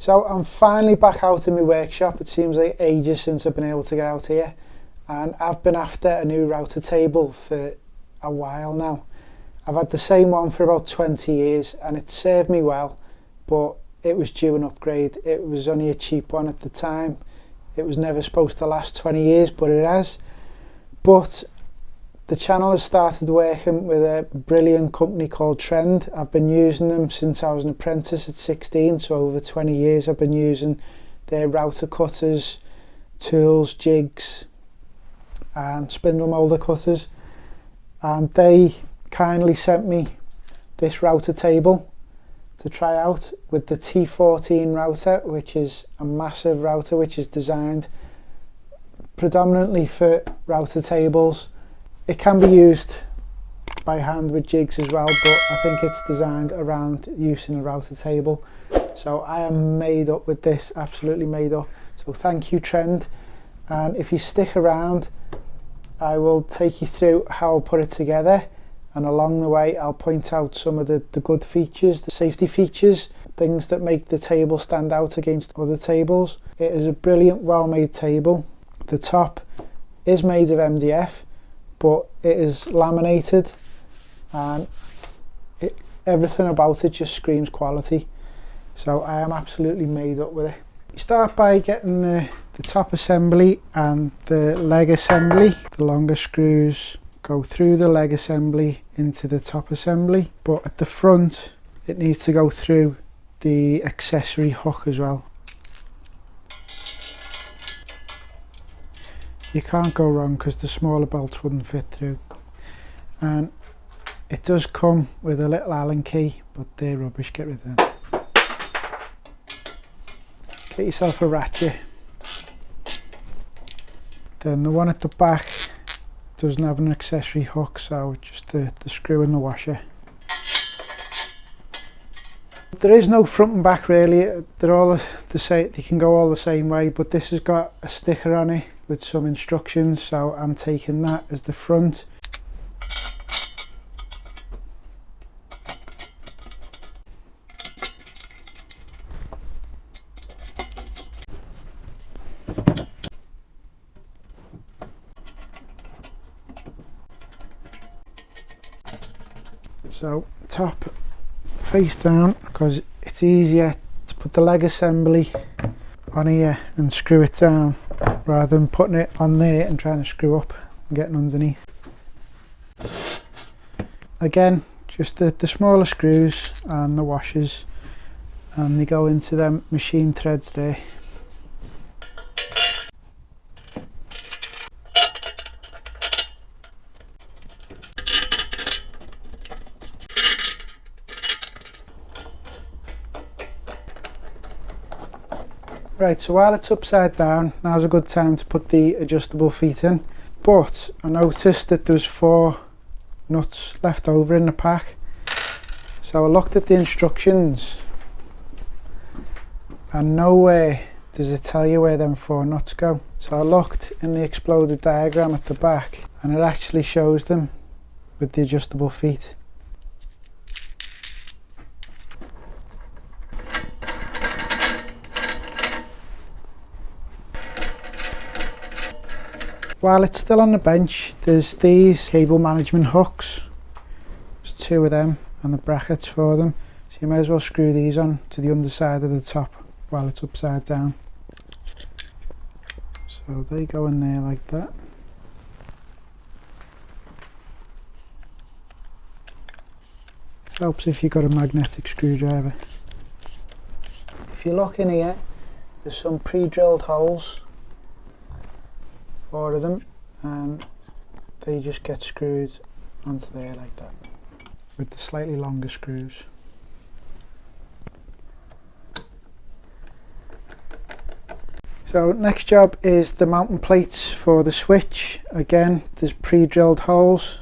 So I'm finally back out in my workshop. It seems like ages since I've been able to get out here, and I've been after a new router table for a while now. I've had the same one for about 20 years and it served me well, but it was due an upgrade. It was only a cheap one at the time. It was never supposed to last 20 years, but it has. But the channel has started working with a brilliant company called Trend. I've been using them since I was an apprentice at 16, so over 20 years I've been using their router cutters, tools, jigs and spindle moulder cutters, and they kindly sent me this router table to try out with the T14 router, which is a massive router which is designed predominantly for router tables. It can be used by hand with jigs as well, but I think it's designed around using a router table. So I am made up with this, absolutely made up. So thank you, Trend. And if you stick around, I will take you through how I'll put it together, and along the way I'll point out some of the good features, the safety features, things that make the table stand out against other tables. It is a brilliant, well-made table. The top is made of MDF, but it is laminated, and everything about it just screams quality. So I am absolutely made up with it. You start by getting the top assembly and the leg assembly. The longer screws go through the leg assembly into the top assembly, but at the front it needs to go through the accessory hook as well. You can't go wrong because the smaller bolts wouldn't fit through, and it does come with a little Allen key, but they're rubbish, get rid of them. Get yourself a ratchet. Then the one at the back doesn't have an accessory hook, so just the screw in the washer. There is no front and back really, they're all the same, they can go all the same way, but this has got a sticker on it with some instructions, so I'm taking that as the front. So top face down, because it's easier to put the leg assembly on here and screw it down rather than putting it on there and trying to screw up and getting underneath. Again, just the smaller screws and the washers, and they go into them machine threads there. Right, so while it's upside down, now's a good time to put the adjustable feet in. But I noticed that there's 4 nuts left over in the pack. So I looked at the instructions, and nowhere does it tell you where them 4 nuts go. So I looked in the exploded diagram at the back, and it actually shows them with the adjustable feet. While it's still on the bench, there's these cable management hooks. There's 2 of them and the brackets for them. So you may as well screw these on to the underside of the top while it's upside down. So they go in there like that. It helps if you've got a magnetic screwdriver. If you look in here, there's some pre-drilled holes. 4 of them, and they just get screwed onto there like that with the slightly longer screws. So next job is the mounting plates for the switch. Again, there's pre-drilled holes,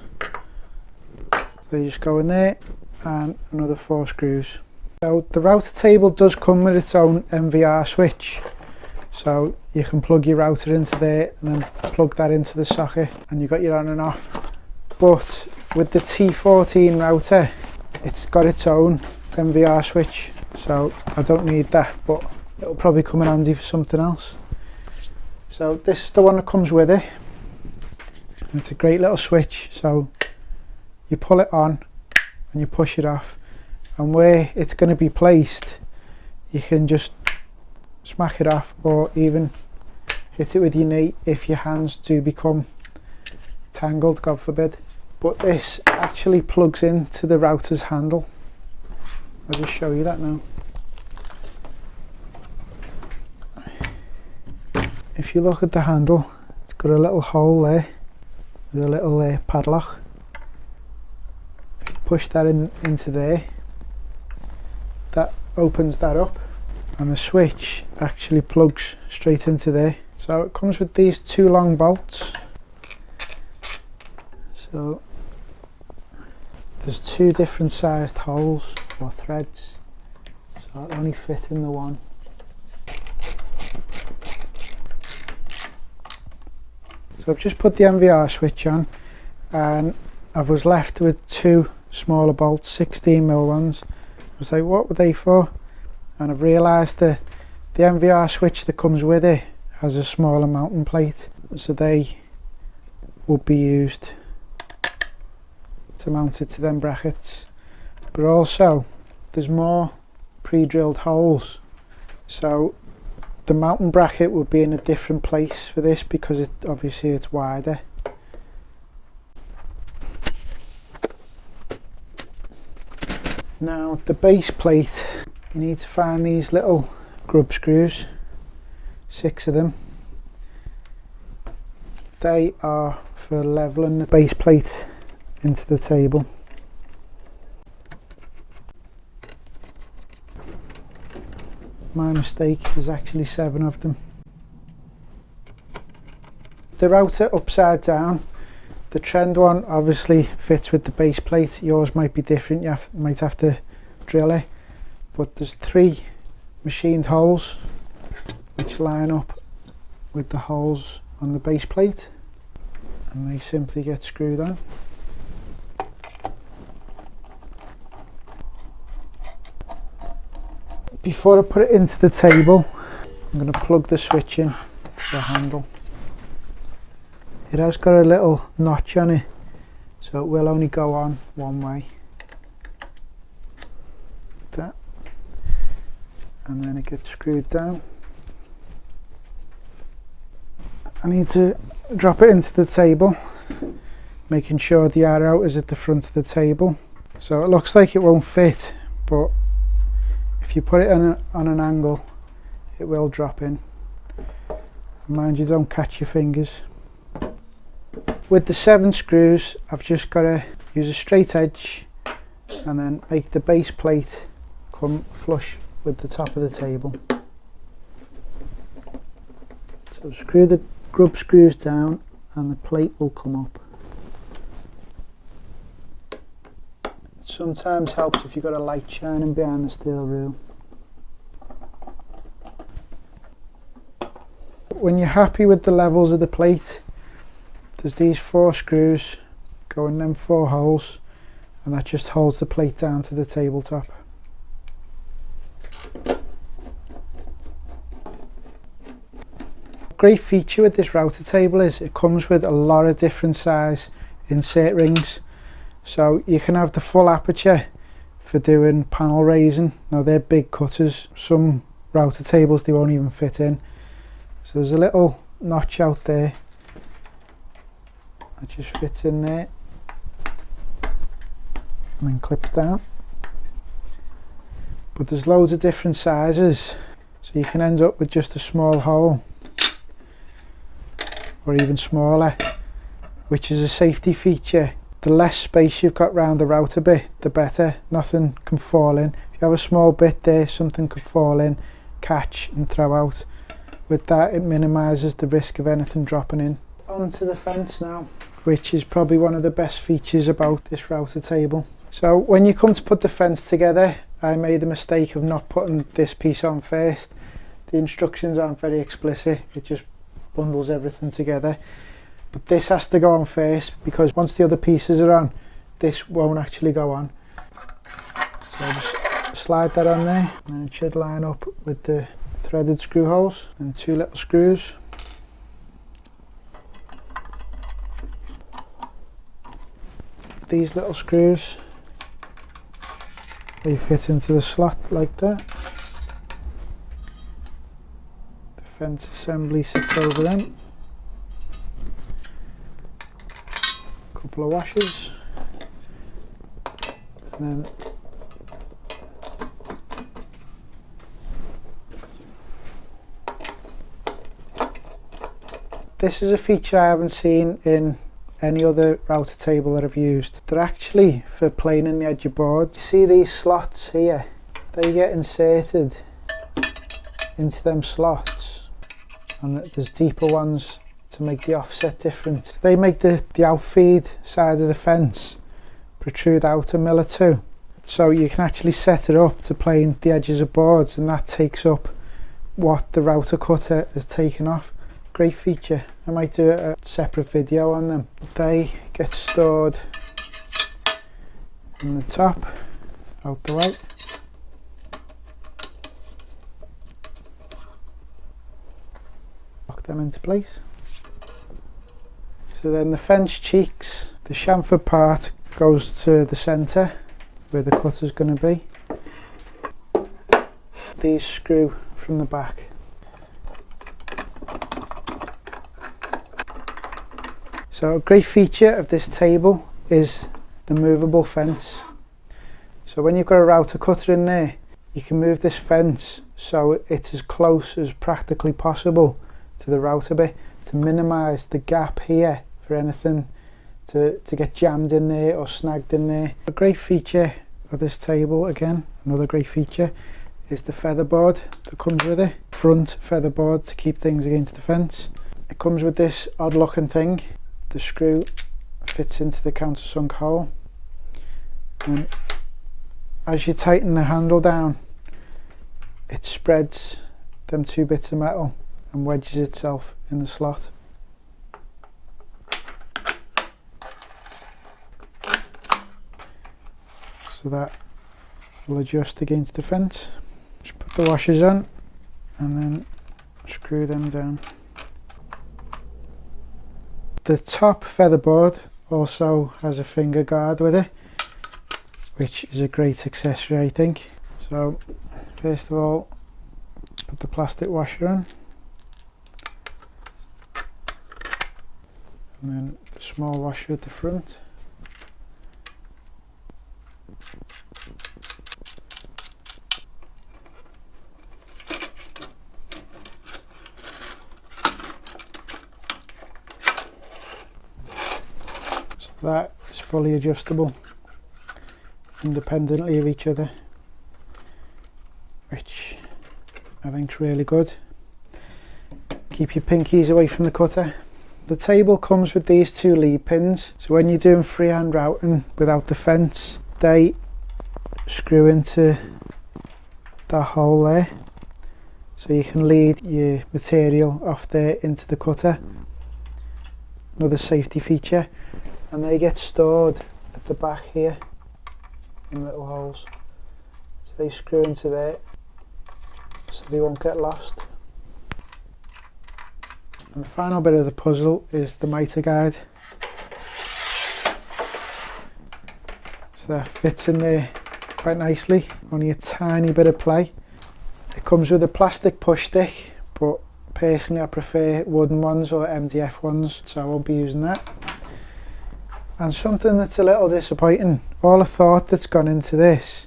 they just go in there, and another 4 screws. So the router table does come with its own MVR switch. So you can plug your router into there and then plug that into the socket and you've got your on and off. But with the T14 router, it's got its own MVR switch, so I don't need that, but it'll probably come in handy for something else. So this is the one that comes with it. And it's a great little switch, so you pull it on and you push it off, and where it's going to be placed you can just smack it off, or even hit it with your knee if your hands do become tangled, God forbid. But this actually plugs into the router's handle. I'll just show you that now. If you look at the handle, it's got a little hole there with a little padlock. Push that into there, that opens that up, and the switch actually plugs straight into there. So it comes with these two long bolts. So there's two different sized holes or threads, so it only fit in the one. So I've just put the MVR switch on, and I was left with two smaller bolts, 16mm ones. I was like, what were they for? And I've realised that the MVR switch that comes with it has a smaller mounting plate, so they would be used to mount it to them brackets. But also there's more pre-drilled holes, so the mounting bracket would be in a different place for this because obviously it's wider. Now the base plate, you need to find these little grub screws, 6 of them. They are for leveling the base plate into the table. My mistake, there's actually 7 of them. The router upside down, the trend one obviously fits with the base plate. Yours might be different, you might have to drill it, but there's 3 machined holes which line up with the holes on the base plate, and they simply get screwed on. Before I put it into the table, I'm going to plug the switch in to the handle. It has got a little notch on it, so it will only go on one way. That, and then it gets screwed down. I need to drop it into the table, making sure the arrow is at the front of the table. So it looks like it won't fit, but if you put it on an angle, it will drop in. Mind you, don't catch your fingers. With the 7 screws, I've just got to use a straight edge and then make the base plate come flush with the top of the table. So screw the grub screws down and the plate will come up. Sometimes helps if you've got a light shining behind the steel rule. When you're happy with the levels of the plate, there's these 4 screws go in them 4 holes, and that just holds the plate down to the tabletop. Great feature with this router table is it comes with a lot of different size insert rings. So you can have the full aperture for doing panel raising. Now they're big cutters, some router tables they won't even fit in. So there's a little notch out there that just fits in there and then clips down. But there's loads of different sizes, so you can end up with just a small hole or even smaller, which is a safety feature. The less space you've got round the router bit, the better. Nothing can fall in. If you have a small bit there, something could fall in, catch and throw out. With that, it minimises the risk of anything dropping in. Onto the fence now, which is probably one of the best features about this router table. So when you come to put the fence together, I made the mistake of not putting this piece on first. The instructions aren't very explicit, it just bundles everything together. But this has to go on first, because once the other pieces are on, this won't actually go on. So just slide that on there, and it should line up with the threaded screw holes and 2 little screws. These little screws, they fit into the slot like that. The fence assembly sits over them. A couple of washers, and then this is a feature I haven't seen in any other router table that I've used. They're actually for planing the edge of board. You see these slots here? They get inserted into them slots, and there's deeper ones to make the offset different. They make the outfeed side of the fence protrude out a mil or two, so you can actually set it up to plane the edges of boards, and that takes up what the router cutter has taken off. Great feature. I might do a separate video on them. They get stored in the top, out the way. Lock them into place. So then the fence cheeks, the chamfered part goes to the centre where the cutter's going to be. These screw from the back. So a great feature of this table is the movable fence. So when you've got a router cutter in there, you can move this fence so it's as close as practically possible to the router bit to minimise the gap here for anything to get jammed in there or snagged in there. A great feature of this table, again, another great feature, is the featherboard that comes with it. Front featherboard to keep things against the fence. It comes with this odd looking thing. The screw fits into the countersunk hole, and as you tighten the handle down, it spreads them 2 bits of metal and wedges itself in the slot. So that will adjust against the fence. Just put the washers on and then screw them down. The top featherboard also has a finger guard with it, which is a great accessory, I think. So first of all, put the plastic washer on, and then the small washer at the front. That is fully adjustable independently of each other, which I think is really good. Keep your pinkies away from the cutter. The table comes with these 2 lead pins, so when you're doing freehand routing without the fence, they screw into that hole there, so you can lead your material off there into the cutter. Another safety feature. And they get stored at the back here in little holes. So they screw into there so they won't get lost. And the final bit of the puzzle is the mitre guide. So that fits in there quite nicely, only a tiny bit of play. It comes with a plastic push stick, but personally I prefer wooden ones or MDF ones, so I won't be using that. And something that's a little disappointing, all the thought that's gone into this,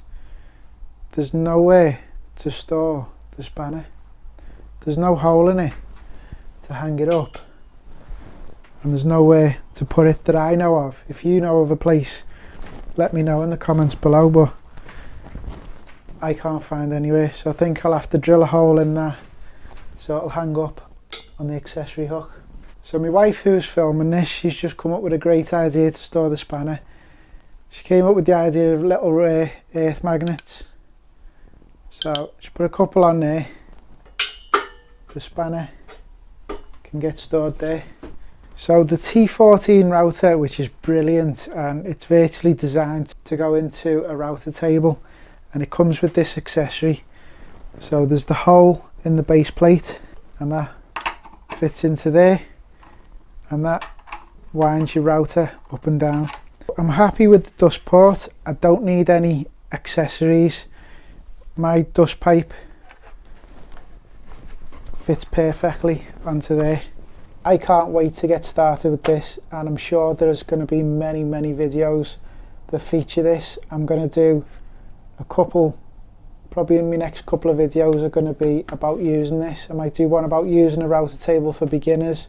there's nowhere to store the spanner. There's no hole in it to hang it up, and there's nowhere to put it that I know of. If you know of a place, let me know in the comments below, but I can't find anywhere, so I think I'll have to drill a hole in that so it'll hang up on the accessory hook. So my wife, who's filming this, she's just come up with a great idea to store the spanner. She came up with the idea of little rare earth magnets. So she put a couple on there. The spanner can get stored there. So the T14 router, which is brilliant, and it's virtually designed to go into a router table, and it comes with this accessory. So there's the hole in the base plate, and that fits into there, and that winds your router up and down. I'm happy with the dust port. I don't need any accessories. My dust pipe fits perfectly onto there. I can't wait to get started with this, and I'm sure there's going to be many videos that feature this. I'm going to do a couple, probably in my next couple of videos are going to be about using this. I might do one about using a router table for beginners.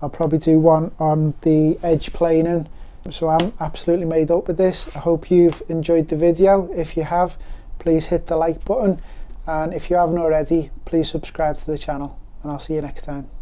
I'll probably do one on the edge planing. So I'm absolutely made up with this. I hope you've enjoyed the video. If you have, please hit the like button, and if you haven't already, please subscribe to the channel, and I'll see you next time.